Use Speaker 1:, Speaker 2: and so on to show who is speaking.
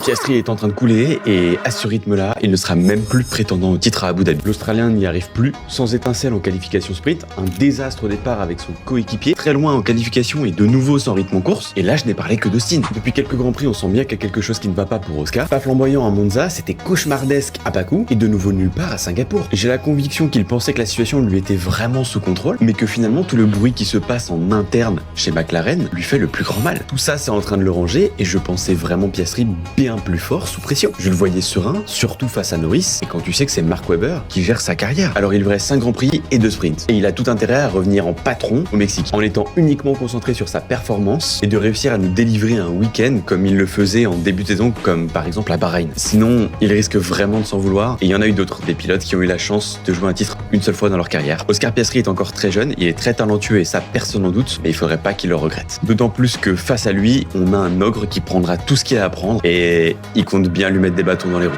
Speaker 1: Piastri est en train de couler et à ce rythme-là, il ne sera même plus prétendant au titre à Abu Dhabi. L'Australien n'y arrive plus, sans étincelle en qualification sprint, un désastre au départ avec son coéquipier, très loin en qualification et de nouveau sans rythme en course. Et là, je n'ai parlé que d'Austin. Depuis quelques grands prix, on sent bien qu'il y a quelque chose qui ne va pas pour Oscar. Pas flamboyant à Monza, c'était cauchemardesque à Bakou et de nouveau nulle part à Singapour. J'ai la conviction qu'il pensait que la situation lui était vraiment sous contrôle, mais que finalement tout le bruit qui se passe en interne chez McLaren lui fait le plus grand mal. Tout ça, c'est en train de le ranger et je pensais vraiment Piastri bien plus fort sous pression. Je le voyais serein, surtout face à Norris, et quand tu sais que c'est Mark Webber qui gère sa carrière. Alors il lui reste 5 grands prix et 2 sprints. Et il a tout intérêt à revenir en patron au Mexique, en étant uniquement concentré sur sa performance et de réussir à nous délivrer un week-end comme il le faisait en début de saison, comme par exemple à Bahreïn. Sinon, il risque vraiment de s'en vouloir, et il y en a eu d'autres, des pilotes qui ont eu la chance de jouer un titre une seule fois dans leur carrière. Oscar Piastri est encore très jeune, il est très talentueux et ça personne n'en doute, mais il faudrait pas qu'il le regrette. D'autant plus que face à lui, on a un ogre qui prendra tout ce qu'il a à prendre et il compte bien lui mettre des bâtons dans les roues.